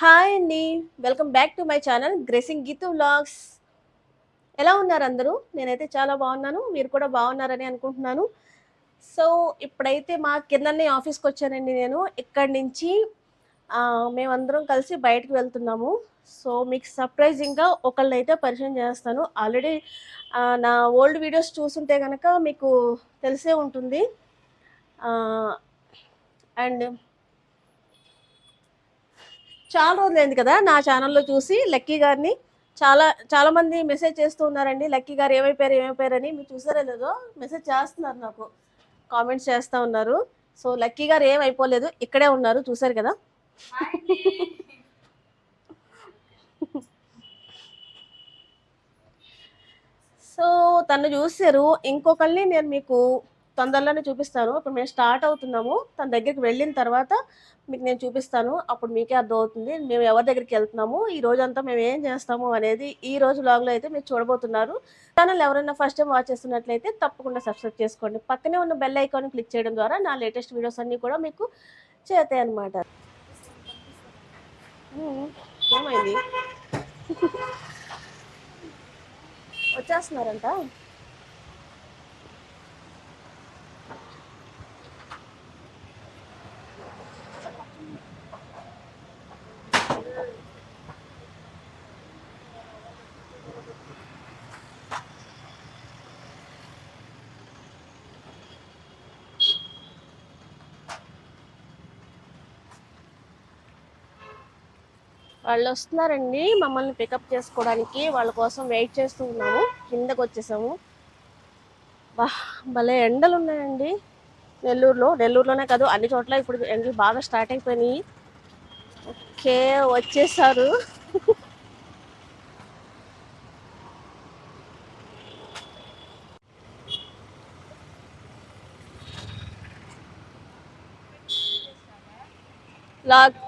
Hi అండి. Welcome back to my channel gracing Geetu vlogs. ఎలా ఉన్నారు అందరూ? నేనైతే చాలా బాగున్నాను. మీరు కూడా బాగున్నారని అనుకుంటున్నాను. సో, ఇప్పుడైతే మా కిందనే ఆఫీస్‌కొచ్చానండి నేను. ఇక్కడి నుంచి మేమందరం కలిసి బయటకి వెళ్తున్నాము. సో, మీకు సర్ప్రైజింగ్‌గా ఒకళ్ళనైతే పరిచయం చేస్తాను. ఆల్రెడీ నా ఓల్డ్ వీడియోస్ చూసుంటే గనక మీకు తెలిసే ఉంటుంది. ఆహ్, అండ్ చాలా రోజులైంది కదా నా ఛానల్‌లో చూసి లక్కీ గారిని. చాలామంది మెసేజ్ చేస్తూ ఉన్నారండి. లక్కీ గారు ఏమైపోయారని. మీరు చూసారో లేదో మెసేజ్ చేస్తున్నారు నాకు. కామెంట్స్ చేస్తా ఉన్నారు. సో, లక్కీ గారు ఏమైపోలేదు. ఇక్కడే ఉన్నారు చూసారు కదా! సో, తను చూసారు. ఇంకొకళ్ళని నేను మీకు తొందరలోనే చూపిస్తాను. ఇప్పుడు మేము స్టార్ట్ అవుతున్నాము. తన దగ్గరికి వెళ్ళిన తర్వాత మీకు నేను చూపిస్తాను. అప్పుడు మీకే అర్థమవుతుంది. మేము ఎవరి దగ్గరికి వెళ్తున్నాము, ఈ రోజంతా మేము ఏం చేస్తాము అనేది ఈ రోజు వ్లాగ్‌లో అయితే మీరు చూడబోతున్నారు. ఛానల్ ఎవరైనా ఫస్ట్ టైం వాచ్ చేస్తున్నట్లయితే తప్పకుండా సబ్స్క్రైబ్ చేసుకోండి. పక్కనే ఉన్న బెల్ ఐకాన్ క్లిక్ చేయడం ద్వారా నా లేటెస్ట్ వీడియోస్ అన్నీ కూడా మీకు చేరుతాయన్నమాట. హ్మ్. ఏమైంది? వచ్చేస్తున్నారంట. వాళ్ళు వస్తున్నారండి మమ్మల్ని పికప్ చేసుకోవడానికి. వాళ్ళ కోసం వెయిట్ చేస్తూ ఉన్నాము. కిందకు వచ్చేసాము. భలే ఎండలు ఉన్నాయండి నెల్లూరులోనే కాదు అన్ని చోట్ల ఇప్పుడు ఎండలు బాగా స్టార్ట్ అయిపోయినాయి. ఓకే, వచ్చేసారు. లాగ్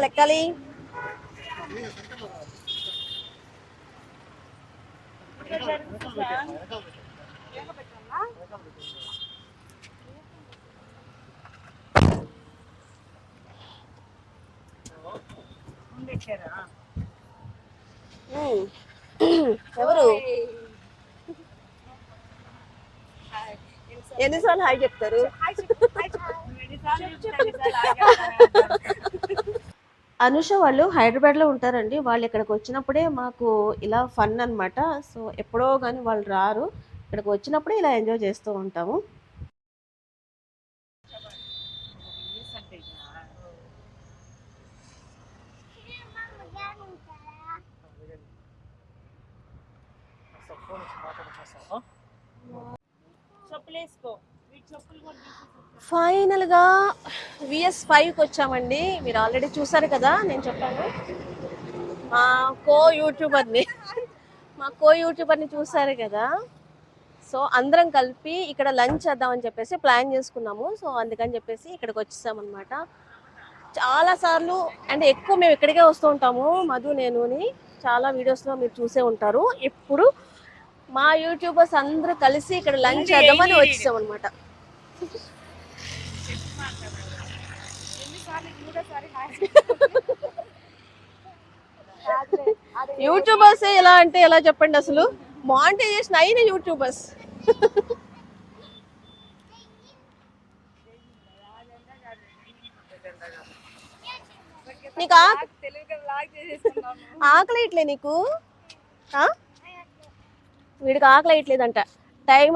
ఎక్కాలి. ఎవరు ఎన్నిసార్లు హాయ్ చెప్తారు? అనుష వాళ్ళు హైదరాబాద్లో ఉంటారండి. వాళ్ళు ఇక్కడికి వచ్చినప్పుడే మాకు ఇలా ఫన్ అనమాట. సో, ఎప్పుడో కానీ వాళ్ళు రారు. ఇక్కడికి వచ్చినప్పుడే ఇలా ఎంజాయ్ చేస్తూ ఉంటాము. ఫైనల్గా VS5కి వచ్చామండి. మీరు ఆల్రెడీ చూసారు కదా, నేను చెప్పాను మా కో యూట్యూబర్ని చూసారు కదా. సో, అందరం కలిపి ఇక్కడ లంచ్ చేద్దామని చెప్పేసి ప్లాన్ చేసుకున్నాము. సో, అందుకని చెప్పేసి ఇక్కడికి వచ్చేసామన్నమాట. చాలాసార్లు అంటే ఎక్కువ మేము ఇక్కడికే వస్తూ ఉంటాము నేనుని. చాలా వీడియోస్లో మీరు చూసే ఉంటారు. ఇప్పుడు మా యూట్యూబర్స్ అందరూ కలిసి ఇక్కడ లంచ్ చేద్దామని వచ్చేసామన్నమాట. యూట్యూబర్స్ ఎలా అంటే ఎలా చెప్పండి, అసలు మానిటైజేషన్ అయిన యూట్యూబర్స్. నీకు ఆకలి ఇట్లే నీకు? వీడికి ఆకలి ఇట్లేదంట. టైం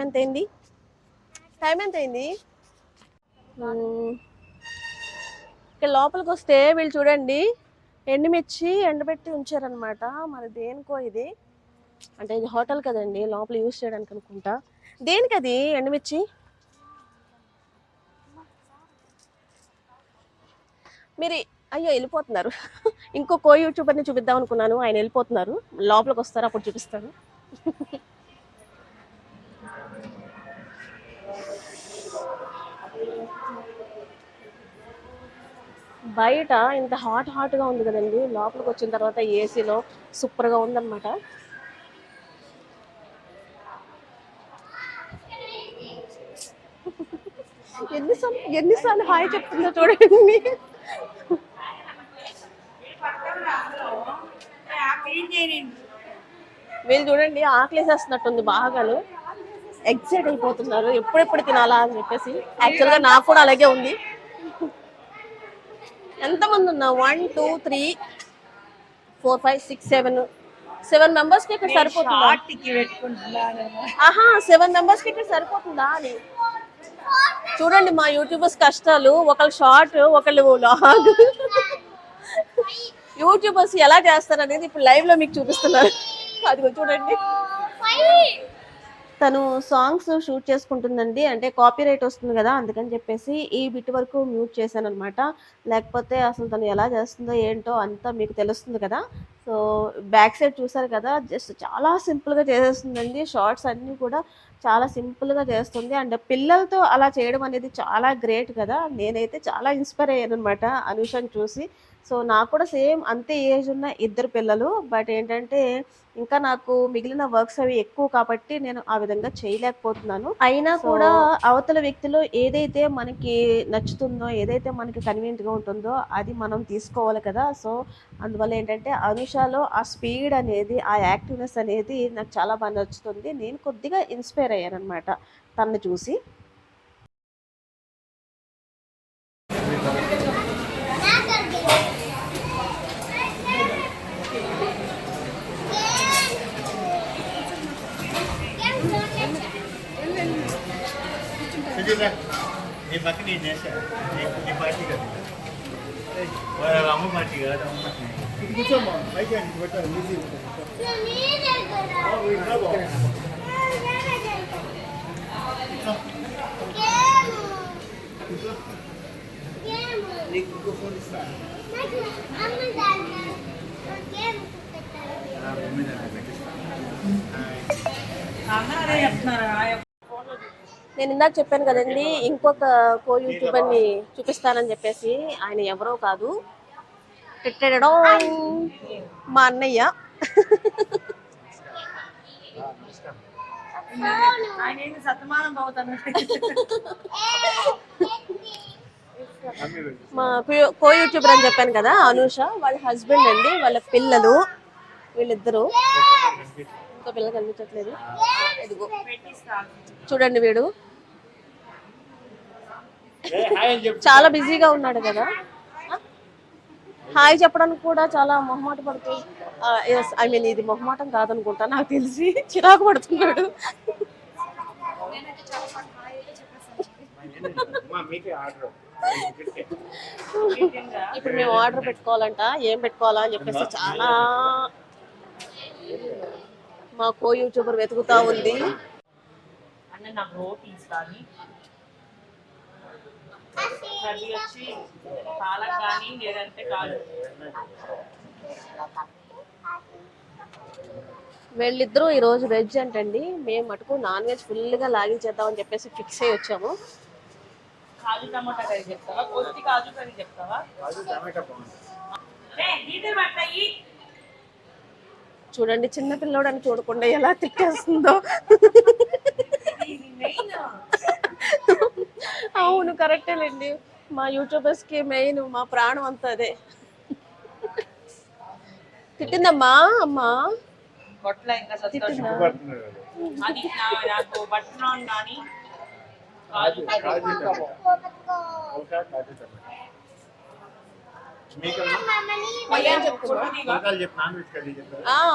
ఎంత అయింది? ఇక్కడ లోపలికి వస్తే వీళ్ళు చూడండి, ఎండుమిర్చి ఎండబెట్టి ఉంచారనమాట. మరి దేనికో ఇది, అంటే ఇది హోటల్ కదండి, లోపల యూజ్ చేయడానికి అనుకుంటా. దేనికి అది ఎండుమిర్చి? మీరు అయ్యో వెళ్ళిపోతున్నారు. ఇంకో యూట్యూబర్ని చూపిద్దాం అనుకున్నాను, ఆయన వెళ్ళిపోతున్నారు. లోపలికి వస్తారు, అప్పుడు చూపిస్తాను. బయట ఇంత హాట్గా ఉంది కదండి, లోపలికి వచ్చిన తర్వాత ఏసీలో సూపర్గా ఉందన్నమాట. ఎన్నిసార్లు హాయ్ చెప్తుందో చూడండి. వీళ్ళు చూడండి ఆకలేసేస్తున్నట్టుంది బాగాను, ఎక్సైట్ అయిపోతున్నారు ఎప్పుడెప్పుడు తినాలా అని చెప్పేసి. యాక్చువల్గా నాకు కూడా అలాగే ఉంది. ఎంతమంది ఉన్నా 1 2 3 4 5 6 7 మెంబర్స్కి ఇక్కడ సరిపోతుందా? ఆహా 7 మెంబర్స్కి ఇక్కడ సరిపోతుందా అని చూడండి. మా యూట్యూబర్స్ కష్టాలు, ఒకళ్ళు షార్ట్ ఒకళ్ళు లాగ్. యూట్యూబర్స్ ఎలా చేస్తారు అనేది ఇప్పుడు లైవ్ లో మీకు చూపిస్తున్నారు. అది చూడండి. తను సాంగ్స్ షూట్ చేసుకుంటుందండి, అంటే కాపీ రైట్ వస్తుంది కదా, అందుకని చెప్పేసి ఈ బిట్ వరకు మ్యూట్ చేశాను అనమాట. లేకపోతే అసలు తను ఎలా చేస్తుందో ఏంటో అంతా మీకు తెలుస్తుంది కదా. సో బ్యాక్ సైడ్ చూసారు కదా, జస్ట్ చాలా సింపుల్గా చేసేస్తుందండి. షార్ట్స్ అన్నీ కూడా చాలా సింపుల్గా చేస్తుంది. అండ్ పిల్లలతో అలా చేయడం అనేది చాలా గ్రేట్ కదా. నేనైతే చాలా ఇన్స్పైర్ అయ్యాను అనమాట అనుషని చూసి. సో నాకు కూడా సేమ్ అంతే ఏజ్ ఉన్న 2 పిల్లలు, బట్ ఏంటంటే ఇంకా నాకు మిగిలిన వర్క్స్ అవి ఎక్కువ కాబట్టి నేను ఆ విధంగా చేయలేకపోతున్నాను. అయినా కూడా అవతల వ్యక్తిలో ఏదైతే మనకి నచ్చుతుందో, ఏదైతే మనకి కన్వీనియంట్గా ఉంటుందో అది మనం తీసుకోవాలి కదా. సో అందువల్ల ఏంటంటే అనుషాలో ఆ స్పీడ్ అనేది, ఆ యాక్టివ్నెస్ అనేది నాకు చాలా బాగా నచ్చుతుంది. నేను కొద్దిగా ఇన్స్పైర్ అయ్యాను అనమాట తనని చూసి. నీ పక్కన నేను చేశాను, నీ పార్టీ కదా, అమ్మ పార్టీ కాదు. అమ్మ ఇది కూర్చోమ్మా, పైకి అని పెట్టాను ఈజీ. నీకు ఇంకో ఫోన్ ఇస్తాను. నేను ఇందాక చెప్పాను కదండి, ఇంకొక కో యూట్యూబర్ని చూపిస్తానని చెప్పేసి. ఆయన ఎవరో కాదు, టిట్టెడో మా అన్నయ్య. మా కో యూట్యూబర్ అని చెప్పాను కదా, అనూష వాళ్ళ హస్బెండ్ అండి, వాళ్ళ పిల్లలు వీళ్ళిద్దరు. ఇంకో పిల్ల కనిపించట్లేదు, ఇదిగో చూడండి. వీడు చాలా బిజీగా ఉన్నాడు కదా, హాయ్ చెప్పడానికి కూడా చాలా మొహమాట పడుతూ, ఐ మీన్ ఇది మొహమాటం కాదనుకుంటా, నాకు తెలిసి చిరాకు పడుతున్నాడు. ఇప్పుడు మేము ఆర్డర్ పెట్టుకోవాలంట, ఏం పెట్టుకోవాలా అని చెప్పేసి చాలా మా కో యూట్యూబర్ వెతుకుతా ఉంది. వీళ్ళిద్దరూ ఈరోజు వెజ్ అంటండి, మేము మటుకు నాన్ వెజ్ ఫుల్గా లాగించేద్దామని చెప్పేసి ఫిక్స్ అయ్యి వచ్చాము. కాజు టమాటా కర్రీ చెప్తావా, కొద్ది కాజు కర్రీ చెప్తావా? చూడండి చిన్న పిల్లోడు అని చూడకుండా ఎలా తిట్టేస్తుందో. అవును కరెక్టేలేండి, మా యూట్యూబర్స్ కి మెయిన్ మా ప్రాణం అంతా అదే. తిట్టిందమ్మా అమ్మా, తిట్టిందా?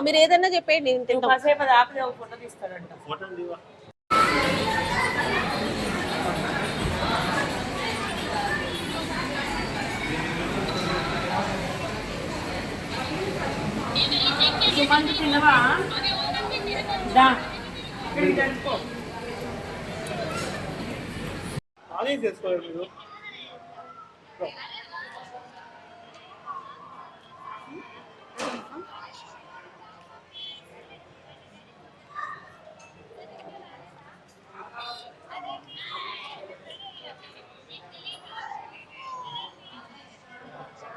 మీరు ఏదైనా చెప్పండి, నేను తింటాను. అదే చేసుకోవాలి మీరు.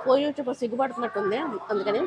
కో యూట్యూబర్ సిగ్గుపడుతున్నట్టుంది అందుకని.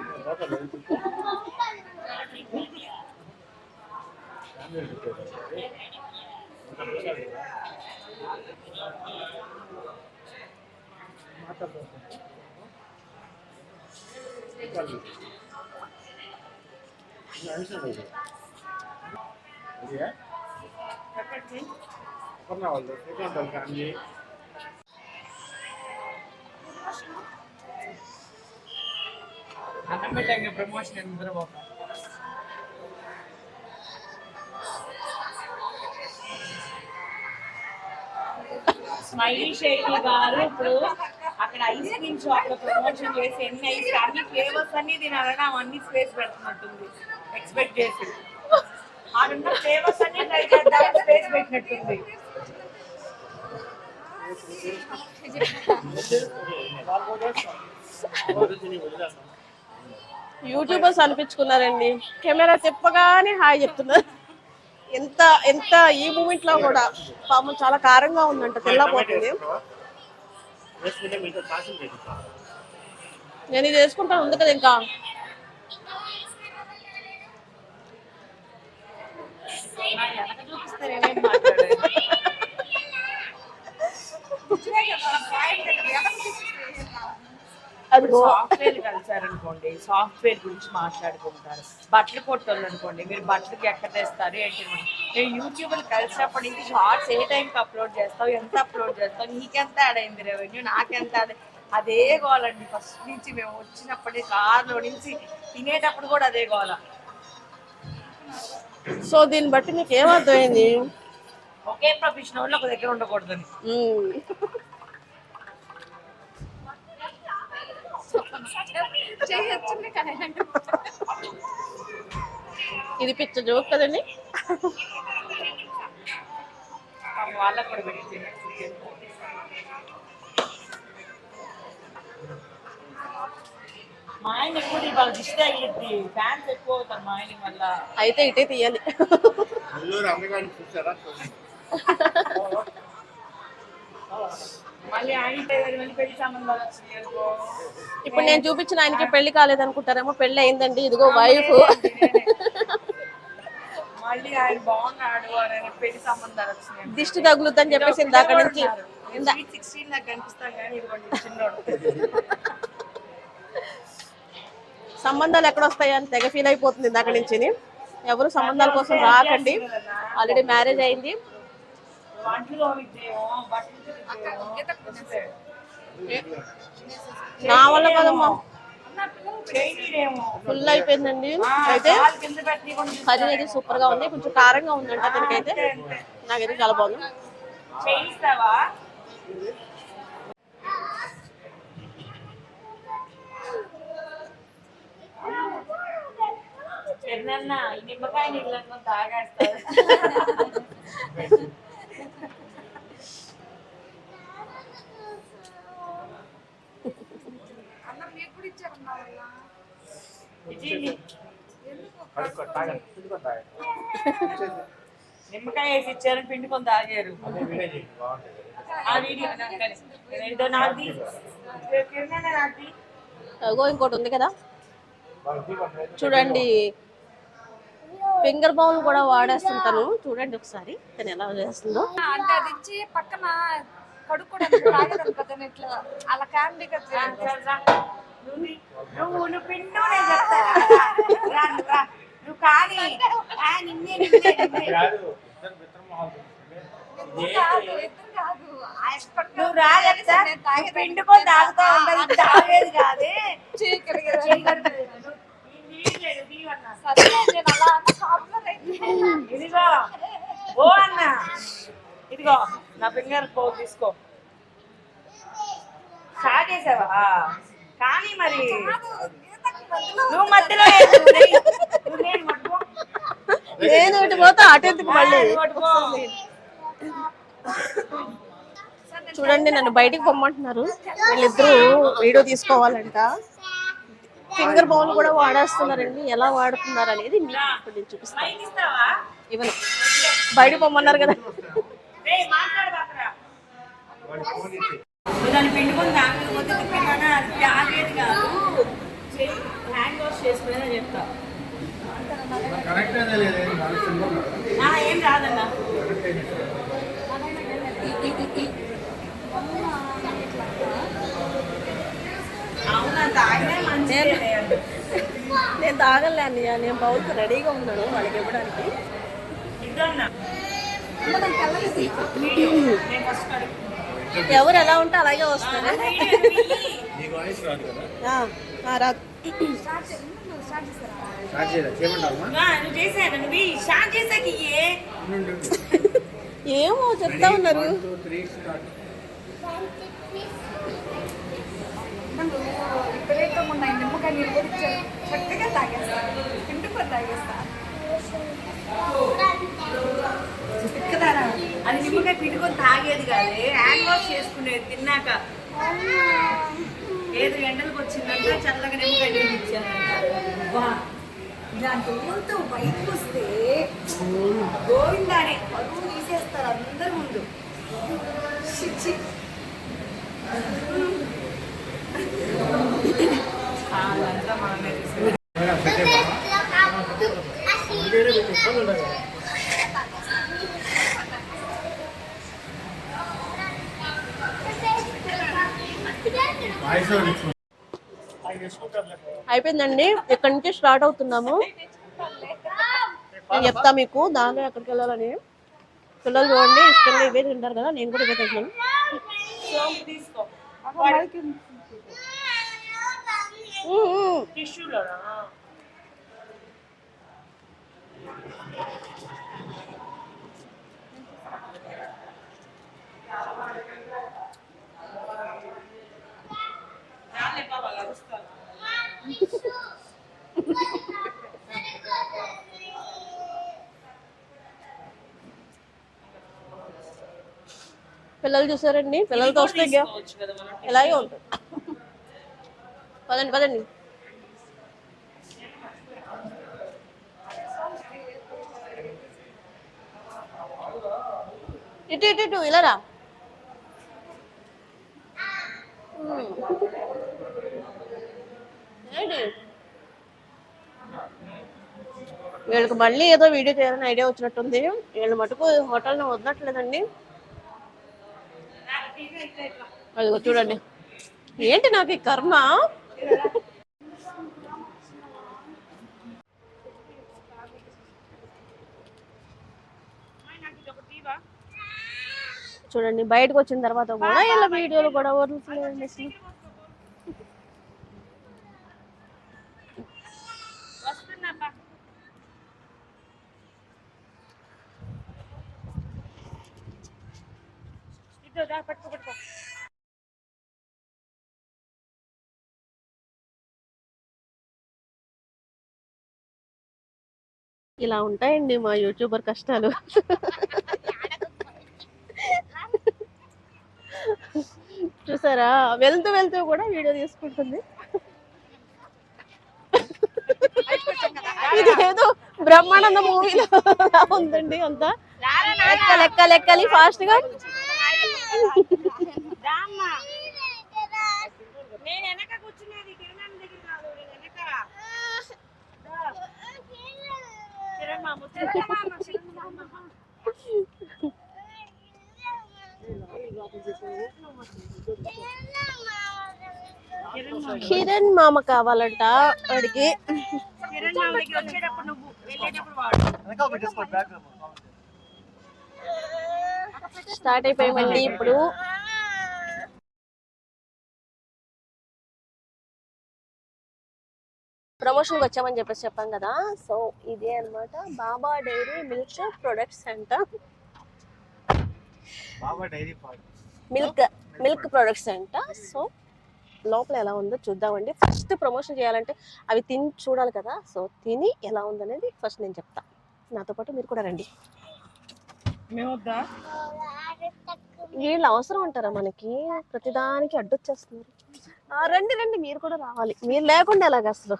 అన్నం పెట్టాక ప్రమోషన్ ఎంత బాగా స్మైలీ శైలి గారు ఇప్పుడు అక్కడ ఐస్ క్రీమ్ షాప్ లో ప్రమోషన్ చేసి ఎన్ని ఐస్ అన్ని ఫ్లేవర్స్ అన్ని తినాలని అవన్నీ స్పేస్ పెడుతున్నట్టుంది ఎక్స్పెక్ట్ చేసి ఆడున్న ఫ్లేవర్స్ అన్ని ట్రై చేద్దామని స్పేస్ పెట్టినట్టుంది. యూట్యూబర్స్ అనిపించుకున్నారండి. కెమెరా తిప్పగానే హాయ్ చెప్తున్నారు. ఎంత ఎంత ఈ మూమెంట్ లో కూడా పాపం చాలా కారంగా ఉందంట, తెల్లపోతుంది. నేను ఇది వేసుకుంటాను ఉంది కదా ఇంకా. సాఫ్ట్వేర్ కలిసారనుకోండి, సాఫ్ట్వేర్ గురించి మాట్లాడుకుంటారు. బట్టలు కొట్టోళ్ళు అనుకోండి, మీరు బట్టలకి ఎక్కడ తెస్తారు ఏంటి. నేను యూట్యూబ్లో కలిసినప్పటి నుంచి షార్ట్స్ ఏ టైంకి అప్లోడ్ చేస్తావు, ఎంత అప్లోడ్ చేస్తావు, నీకెంత యాడ్ అయింది రెవెన్యూ, నాకెంత అదే గోలండి. ఫస్ట్ నుంచి మేము వచ్చినప్పటి కార్లో నుంచి తినేటప్పుడు కూడా అదే గోల. సో దీన్ని బట్టి మీకు ఏమర్థమైంది? ఒకే ప్రొఫెషన్ వాళ్ళు ఒక దగ్గర ఉండకూడదని. ఇది పిచ్చ జోక్ కదండి. వాళ్ళకు కూడా పెట్టి మా ఆయన ఎక్కువ వాళ్ళ దిష్టి అయ్యింది, ఫ్యాన్స్ ఎక్కువ అవుతారు మా ఆయన వల్ల. అయితే ఇటే తీయాలి. మళ్ళీ ఆయన పెళ్లి సంబంధాలు వచ్చినాయి అనుకో. ఇప్పుడు నేను చూపించిన ఆయనకి పెళ్లి కాలేదు అనుకుంటారేమో, పెళ్లి అయిందండి, ఇదిగో వైఫ్. మళ్ళీ ఆయన బాగున్నాడు అని పెళ్లి సంబంధాలు వచ్చినాయి. దిష్టి తగులుద్దని చెప్పేసి ఇందాక నుంచి 16 నాకు కనిపిస్తాను కానీ ఇదిగోండి చిన్నోడు. సంబంధాలు ఎక్కడొస్తాయి అని తెగ ఫీల్ అయిపోతుంది ఇందాక నుంచి. ఎవరు సంబంధాల కోసం రాకండి, ఆల్రెడీ మ్యారేజ్ అయింది. నా వల్ల కదమ్మా, ఫుల్ అయిపోయిందండి. అయితే కర్రీ అయితే సూపర్ గా ఉంది, కొంచెం కారంగా ఉందంట దీనికైతే. నాకైతే చాలా బాగుంది. నిమ్మకాయ నీళ్ళను తాగేస్తారు. నిమ్మకాయ వేసి ఇచ్చారని పిండుకొని తాగారు. ఇంకోటి ఉంది కదా చూడండి, ఫింగర్ బౌల్ కూడా వాడేస్తుంటాను. చూడండి ఒకసారి తను ఎలా చేస్తుందో. అంటే అది ఇచ్చి పక్కన కడుక్కోవడానికి అలా క్యాండీగా నువ్వు పిండు నువ్వు కానీ నువ్వు రాలేదా పిండుకొని తాగుతా ఉండదు, తాగేది కాదే. ఇదిగో ఓ అన్న, ఇదిగో నా ఫింగర్ పో తీసుకో. సాగేసావా కానీ మరి నువ్వు మధ్యలో నేను ఇటు పోతా అటు ఎందుకు మళ్ళీ. చూడండి నన్ను బయటికి పొమ్మంటున్నారు వీళ్ళిద్దరూ, వీడియో తీసుకోవాలంట. ఫింగర్ బౌల్ కూడా వాడేస్తున్నారండి, ఎలా వాడుతున్నారు అనేది మీకు ఇప్పుడు నేను చూపిస్తాను. ఇవన్నీ బయటికి పొమ్మన్నారు కదా. దాన్ని పిండుకొని తాగకపోతే తిప్పినా అది తాగేది కాదు, హ్యాండ్ వాష్ చేసుకునేదని చెప్తా. కరెక్ట్ అనే లేదు ఏం రాదన్నా. అవునా, తాగినా మంచిదే. నేను తాగలే అన్నయ్య, నేను బౌల్కి రెడీగా ఉన్నాను వాళ్ళకి ఇవ్వడానికి. ఇదన్నా ఎవరు ఎలా ఉంటే అలాగే వస్తారు. నీకు వాయిస్ రాదు కదా, రాదు. స్టార్ట్ చేయమంటావా? నువ్వు చేసాను, నువ్వు స్టార్ట్ చేసాక ఏమో చెప్తా ఉన్నారు. 1 2 3 స్టార్ట్. విపరీతంగా ఉన్నాయి నిమ్మకాయ నీళ్ళు కూడా చక్కగా తాగేస్తా, పిండుకొని తాగేస్తా. కదా అది నిమ్మకాయ పిండుకొని తాగేది కాదే, హ్యాండ్ వాష్ చేసుకునేది తిన్నాక. ఏదో ఎండలకు వచ్చిందంటే చల్లగా నిమ్మకాయ నీళ్ళు ఇచ్చానంట. ఇలాంటి ఊరితో బయటకు వస్తే గోవిందానే పరువు తీసేస్తారు అందరి ముందు. అదంతా మనమే తీసేది. వాయిస్ అయిపోయిందండి, ఇక్కడ నుంచి స్టార్ట్ అవుతున్నాము. నేను చెప్తా మీకు దానిలో ఎక్కడికి వెళ్ళాలని. పిల్లలు చూడండి ఇష్టంగా ఇవే తింటారు కదా, నేను కూడా ఇవే తింటున్నాను. తీసుకో టిష్యూలోనా. పిల్లలు చూసారండి, పిల్లలతో వస్తే ఇలాగే ఉంటుంది. పదండి పదండి. ఇటు ఇటు ఇటు ఇలా రా. ఏంటి వీళ్ళకి మళ్ళీ ఏదో వీడియో చేయాలని ఐడియా వచ్చినట్టుంది. వీళ్ళు మటుకు హోటల్ని వదలట్లేదండి. అది చూడండి, ఏంటి నాకు ఈ కర్మ. చూడండి బయటకు వచ్చిన తర్వాత కూడా ఇలా వీడియోలు కూడా వదలట్లేదండి అసలు. ఇలా ఉంటాయండి మా యూట్యూబర్ కష్టాలు. చూసారా, వెళ్తూ వెళ్తూ కూడా వీడియో తీసుకుంటుంది. ఇది ఏదో బ్రహ్మానంద మూవీలో ఉందండి. అంతా లెక్కలి ఫాస్ట్ గా. కిరణ్ మామ కావాలంట వాడికి. స్టార్ట్ అయిపోయామండి ఇప్పుడు. ప్రమోషన్కి వచ్చామని చెప్పేసి చెప్పాం కదా. సో ఇదే అన్నమాట బాబా డైరీ మిల్క్ ప్రొడక్ట్స్ అంట. మిల్క్ ప్రొడక్ట్స్ అంట. సో లోపల ఎలా ఉందో చూద్దామండి. ఫస్ట్ ప్రమోషన్ చేయాలంటే అవి తిని చూడాలి కదా. సో తిని ఎలా ఉందనేది ఫస్ట్ నేను చెప్తా. నాతో పాటు మీరు కూడా రండి. వీళ్ళు అవసరం అంటారా మనకి, ప్రతిదానికి అడ్డొచ్చేస్తున్నారు. రండి రండి, మీరు కూడా రావాలి. మీరు లేకుండా ఎలాగ అసలు.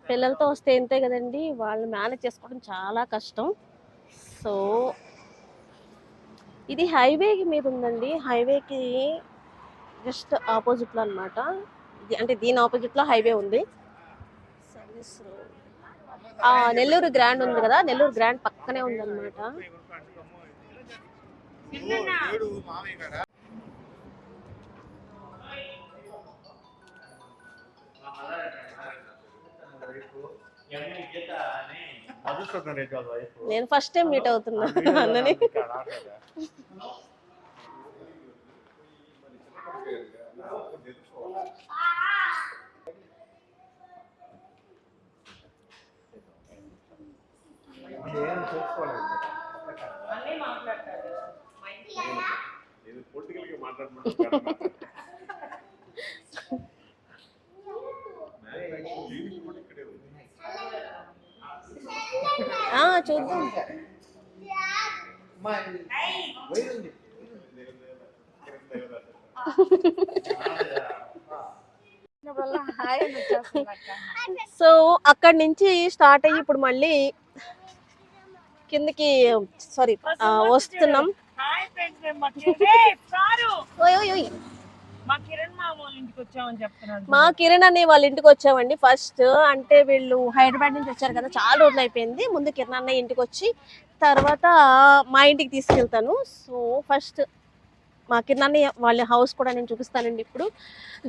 పిల్లలతో వస్తే ఇంతే కదండి, వాళ్ళు మేనేజ్ చేసుకోవడం చాలా కష్టం. సో ఇది హైవే మీద ఉందండి, హైవేకి జస్ట్ ఆపోజిట్లో అనమాట. అంటే దీని ఆపోజిట్లో హైవే ఉంది. Service road. నెల్లూరు గ్రాండ్ ఉంది కదా, నెల్లూరు గ్రాండ్ పక్కనే ఉందన్నమాట. నేను ఫస్ట్ టైం మీట్ అవుతున్నా అన్నని. చూద్దాం. సో అక్కడి నుంచి స్టార్ట్ అయ్యి ఇప్పుడు మళ్ళీ కిందకి సారీ వస్తున్నాం. మా కిరణ్ అనే వాళ్ళ ఇంటికి వచ్చామండి. ఫస్ట్ అంటే వీళ్ళు హైదరాబాద్ నుంచి వచ్చారు కదా, చాలా రోజులు అయిపోయింది. ముందు కిరణ్ అన్నయ్య ఇంటికి వచ్చి తర్వాత మా ఇంటికి తీసుకెళ్తాను. సో ఫస్ట్ మా కిరణ్ అన్నయ్య వాళ్ళ హౌస్ కూడా నేను చూపిస్తానండి ఇప్పుడు.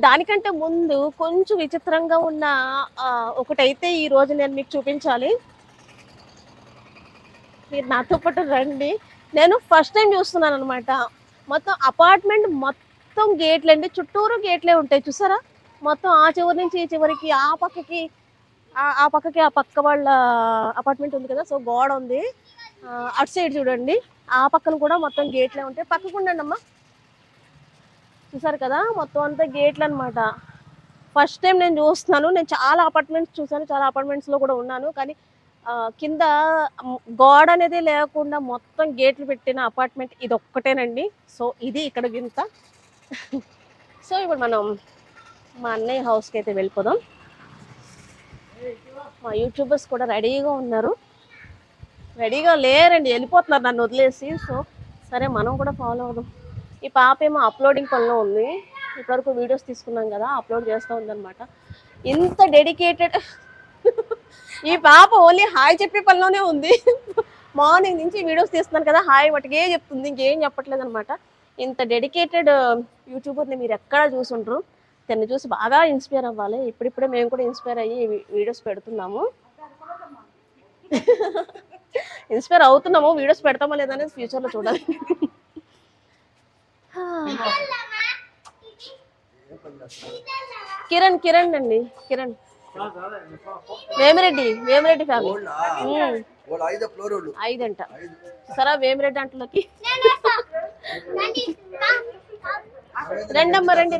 దానికంటే ముందు కొంచెం విచిత్రంగా ఉన్న ఒకటైతే ఈ రోజు నేను మీకు చూపించాలి. మీరు నాతో పాటు రండి. నేను ఫస్ట్ టైం చూస్తున్నాను అనమాట. మొత్తం అపార్ట్మెంట్ మొత్తం గేట్లు అండి, చుట్టూరు గేట్లే ఉంటాయి చూసారా. మొత్తం ఆ చివరి నుంచి ఈ చివరికి, ఆ పక్కకి ఆ పక్క వాళ్ళ అపార్ట్మెంట్ ఉంది కదా, సో గోడ ఉంది. అటు సైడ్ చూడండి, ఆ పక్కన కూడా మొత్తం గేట్లే ఉంటాయి. పక్కకు ఉండండి అమ్మా. చూసారు కదా, మొత్తం అంతా గేట్లు అనమాట. ఫస్ట్ టైం నేను చూస్తున్నాను. నేను చాలా అపార్ట్మెంట్స్ చూసాను, చాలా అపార్ట్మెంట్స్లో కూడా ఉన్నాను, కానీ కింద గోడ అనేది లేకుండా మొత్తం గేట్లు పెట్టిన అపార్ట్మెంట్ ఇది ఒక్కటేనండి. సో ఇది ఇక్కడ గింత. సో ఇప్పుడు మనం మా అన్నయ్య హౌస్కి అయితే వెళ్ళిపోదాం. మా యూట్యూబర్స్ కూడా రెడీగా ఉన్నారు. రెడీగా లేరండి, వెళ్ళిపోతున్నారు నన్ను వదిలేసి. సో సరే మనం కూడా ఫాలో అవుదాం. ఈ పాప ఏమో అప్లోడింగ్ పనిలో ఉంది. ఇప్పటివరకు వీడియోస్ తీసుకున్నాం కదా, అప్లోడ్ చేస్తూ ఉందన్నమాట. ఇంత డెడికేటెడ్ ఈ పాప ఓన్లీ హాయ్ చెప్పే పనిలోనే ఉంది. మార్నింగ్ నుంచి వీడియోస్ తీస్తున్నాను కదా, హాయ్ మటుకే చెప్తుంది, ఇంకేం చెప్పట్లేదు అనమాట. ఇంత డెడికేటెడ్ యూట్యూబర్ని మీరు ఎక్కడ చూసుండ్రు. తను చూసి బాగా ఇన్స్పైర్ అవ్వాలి. ఇప్పుడిప్పుడే మేము కూడా ఇన్స్పైర్ అయ్యి వీడియోస్ పెడుతున్నాము. ఇన్స్పైర్ అవుతున్నాము, వీడియోస్ పెడతామా లేదనేది ఫ్యూచర్లో చూడాలి. కిరణ్ అండి, కిరణ్ వేమిరెడ్డి ఫ్యామిలీ. 5 అంట సరే, వేమిరెడ్డి అంటలోకి రండమ్మ, రండి.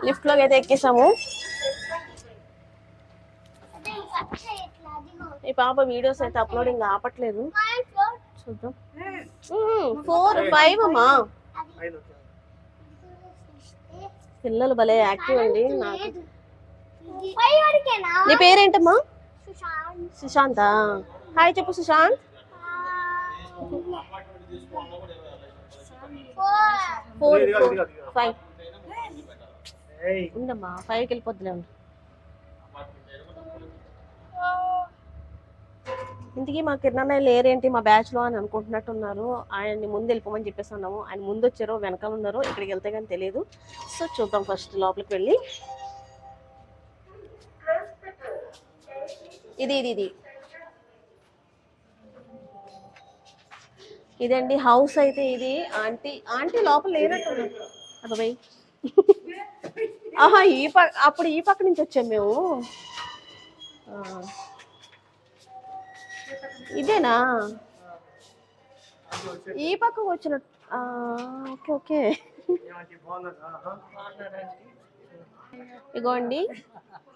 లిఫ్ట్ లోకి అయితే ఎక్కేసాము. ఈ పాప వీడియోస్ అయితే అప్లోడింగ్ ఆపట్లేదు, చూద్దాం. 4, 5 అమ్మా. పిల్లలు భలే యాక్టివ్ అండి. నాకు నీ పేరేంటమ్మా? సుశాంత. హాయ్ చెప్పు సుశాంత్. 4, 5 ఉండమ్మా, 5కి వెళ్ళిపోద్దులే. ఇంతకీ మా కిరణ్ లేరేంటి మా బ్యాచ్లో అని అనుకుంటున్నట్టున్నారు. ఆయన్ని ముందు వెళ్ళిపోమని చెప్పేసి ఉన్నాము. ఆయన ముందు వచ్చారో వెనకాల ఉన్నారో ఇక్కడికి వెళ్తే కానీ తెలియదు. సో చూద్దాం, ఫస్ట్ లోపలికి వెళ్ళి. ఇది ఇదండి హౌస్ అయితే. ఇది ఆంటీ లోపల లేనట్టు. అబ్బాయి ఆహా, అప్పుడు ఈ పక్క నుంచి వచ్చాం మేము. ఇదేనా ఈ పక్కకు వచ్చినట్టు. ఓకే ఇగోండి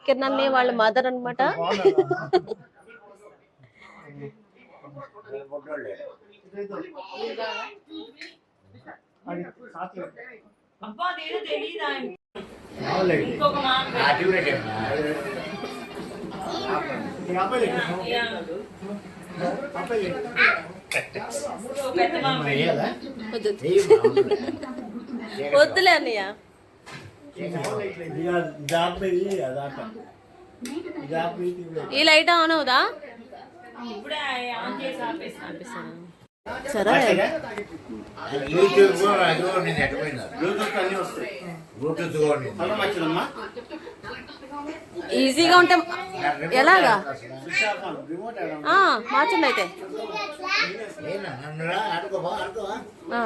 కిరణ్ వాళ్ళ మదర్ అనమాట. అది సాత్విక. అబ్బా నేను తెలియదా అవునులే. ఇంకొక మాట ఈ అబ్బాయిలు ఎక్కువ. అబ్బాయిలు పెద్ద మామ వద్దు వద్దులే అన్నయ్య. ఈ లైట్ ఆన్ అవుదా? ఇప్పుడే ఆన్ చేసి ఆపేసాను. సరే బ్లూటూత్ అన్నీ వస్తాయి. అలా మంచిదమ్మా. ఈజీగా ఉంటే ఎలాగా రిమోట్ మార్చండి అయితే. ఆ,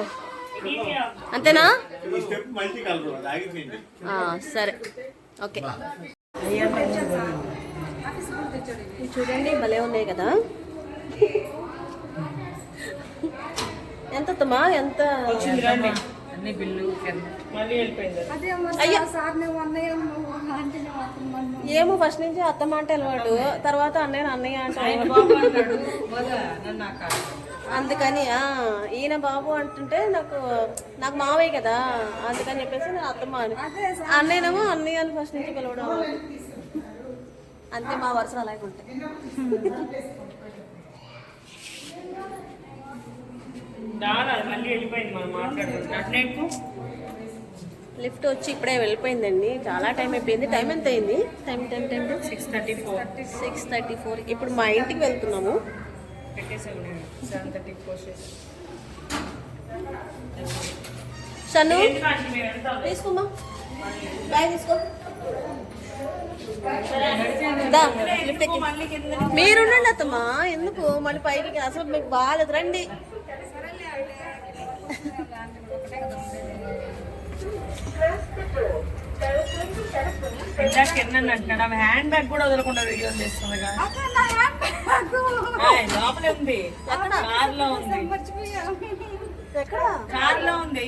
అంతేనా? ఈ స్టెప్ మల్టీ కలర్ అది ఆగిపోయింది. సరే ఓకే. ఇవి చూడండి భలే ఉన్నాయి కదా. ఎంత అత్తమ్మా? ఎంత వచ్చింది రండి అన్ని బిల్లు మళ్ళీ వెళ్ళిపోయింది. అదే అయ్యో. సార్ నువ్వు అన్నయ్య ఆంటీని మాత్రం ఏమో ఫస్ట్ నుంచి అత్తమ్మ అంటే అలవాటు, తర్వాత అన్నయ్య అన్నయ్య అంటే ఆయన అలవాటు. బాబు అంటాడు నన్ను నాకు అందుకని ఈయన బాబు అంటుంటే నాకు మావయ్య కదా, అందుకని చెప్పేసి నేను అత్తమ్మ అని, అన్నయ్యనేమో అన్నయ్య అని ఫస్ట్ నుంచి పిలవడం అలవాటు. అంతే, మా వరుసలు అలాగే ఉంటాయి. దాని అది మళ్ళీ వెళ్ళిపోయింది మనం మాట్లాడుకుంటున్నాం. లిఫ్ట్ వచ్చి ఇప్పుడే వెళ్ళిపోయిందండి. చాలా టైం అయిపోయింది. టైం ఎంత అయింది? టైం 6:34 6:34. ఇప్పుడు మా ఇంటికి వెళ్తున్నాము. పెట్టేసాము 7:34 సన్ను ఎందుకంటే మేము వెళ్తాం. తీసుకోమ్మా, బ్యాగ్ తీసుకో. దా, లిఫ్ట్ ఎక్కి. మళ్ళీ కింద మీరుండండి అత్తమ్మా, ఎందుకు మళ్ళీ పైకి? అసలు మీకు బాగాలేదు, రండి. ఇందాక కింద అంటున్నాడు ఆమె హ్యాండ్ బ్యాగ్ కూడా వదలకుండా వీడియో చేస్తుంది కదా. లోపలే ఉంది, కార్ లో ఉంది, ఎక్కడ? కార్ లో ఉంది.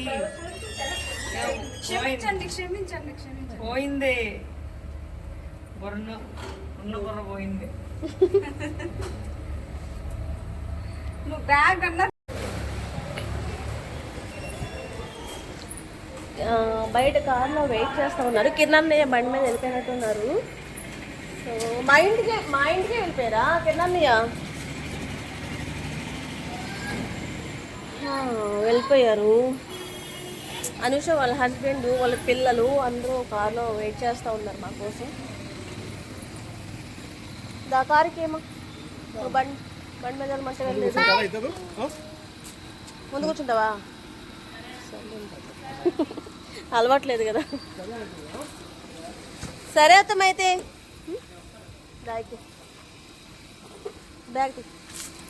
క్షమించండి క్షమించండి క్షమించండి. పోయింది బుర్ర బుర్ర పోయింది. నువ్వు బ్యాగ్ అన్నా బయట కార్లో వెయిట్ చేస్తూ ఉన్నారు. కిరణ్ణయ్య బండి మీద వెళ్ళిపోయినట్టున్నారు. సో మా ఇంటికే వెళ్ళిపోయారా కిరణ్ణయ్య? వెళ్ళిపోయారు. అనుష వాళ్ళ హస్బెండ్ వాళ్ళ పిల్లలు అందరూ కార్లో వెయిట్ చేస్తూ ఉన్నారు మా కోసం. దా కారుకి ఏమో బండి మీద మంచిగా వెళ్ళలేదు. ముందు కూర్చుంటావా? అలవాట్లేదు కదా. సరే అత్తమైతే బ్యాగ్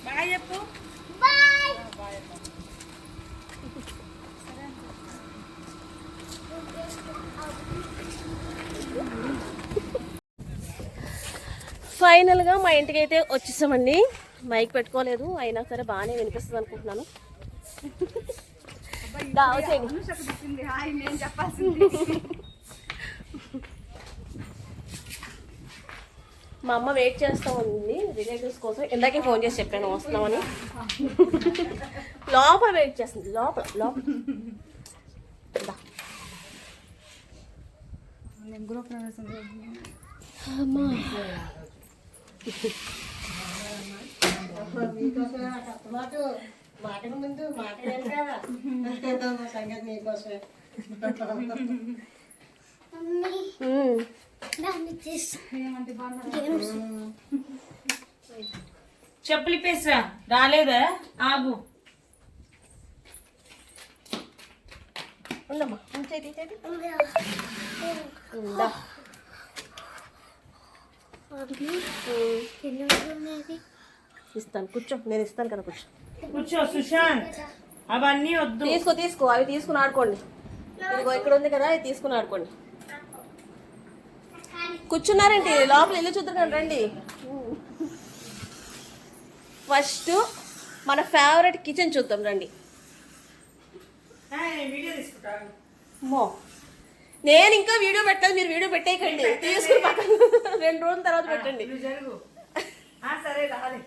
బాయ్ చెప్పు. ఫైనల్గా మా ఇంటికి అయితే వచ్చేసామండి. మైక్ పెట్టుకోలేదు, అయినా సరే బాగానే వినిపిస్తుంది అనుకుంటున్నాను. వచ్చేయండి. హాయ్ నేను చెప్పాల్సింది. మా అమ్మ వెయిట్ చేస్తూ ఉంది రిలేటివ్స్ కోసం. ఇందాకే ఫోన్ చేసి చెప్పాను వస్తున్నామని. లోపల వెయిట్ చేస్తుంది, లోపల. గృహప్రవేశం అమ్మా మాటకు ముందు మాట సంగతి నీకోసమే. చెప్పులు ఇప్పేసా రాలేదా? ఆగు. ఉండమ్మా, ఇస్తాను, కూర్చో. నేను ఇస్తాను కదా, కూర్చో. కూర్చో సుశాంత్. అవన్నీ వద్దు. తీసుకో అవి తీసుకుని ఆడుకోండి. ఇదిగో ఇక్కడ ఉంది కదా, ఇది తీసుకుని ఆడుకోండి. కూర్చున్నారేంటి? లోపల ఇల్లు చూద్దాం రండి. ఫస్ట్ మన ఫేవరెట్ కిచెన్ చూద్దాం రండి. వీడియో తీసుకుంటాను. నేను ఇంకా వీడియో పెట్టాలి, మీరు వీడియో పెట్టేయకండి. తీసుకుని పక్కన 2 రోజుల తర్వాత పెట్టండి. జరుగు. సరే రాలే.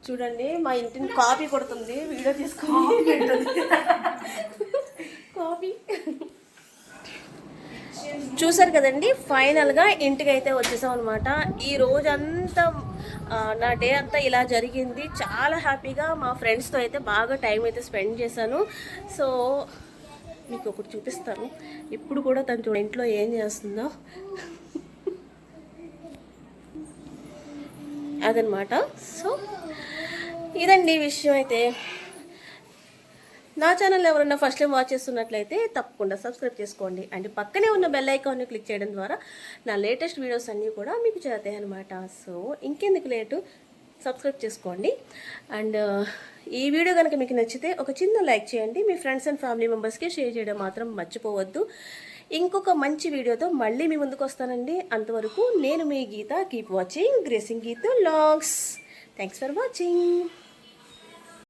చూడండి మా ఇంటిని కాపీ కొడుతుంది వీడియో తీసుకొని కాపీ. చూసారు కదండి, ఫైనల్గా ఇంటికి అయితే వచ్చేసాం అనమాట. ఈ రోజంతా నా డే అంతా ఇలా జరిగింది. చాలా హ్యాపీగా మా ఫ్రెండ్స్తో అయితే బాగా టైం అయితే స్పెండ్ చేశాను. సో మీకు ఒకటి చూపిస్తాను. ఇప్పుడు కూడా తను ఇంట్లో ఏం చేస్తుందో అదనమాట. సో ఇదండి విషయం. అయితే నా ఛానల్ ఎవరైనా ఫస్ట్ టైం వాచ్ చేస్తున్నట్లయితే తప్పకుండా సబ్స్క్రైబ్ చేసుకోండి. అండ్ పక్కనే ఉన్న బెల్ ఐకాన్ని క్లిక్ చేయడం ద్వారా నా లేటెస్ట్ వీడియోస్ అన్నీ కూడా మీకు చేస్తాయి అనమాట. సో ఇంకెందుకు లేటు, సబ్స్క్రైబ్ చేసుకోండి. అండ్ ఈ వీడియో కనుక మీకు నచ్చితే ఒక చిన్న లైక్ చేయండి. మీ ఫ్రెండ్స్ అండ్ ఫ్యామిలీ మెంబర్స్కి షేర్ చేయడం మాత్రం మర్చిపోవద్దు. ఇంకొక మంచి వీడియోతో మళ్ళీ మీ ముందుకు వస్తానండి. అంతవరకు నేను మీ Geetha. Keep watching gracing Geetha vlogs. Thanks for watching.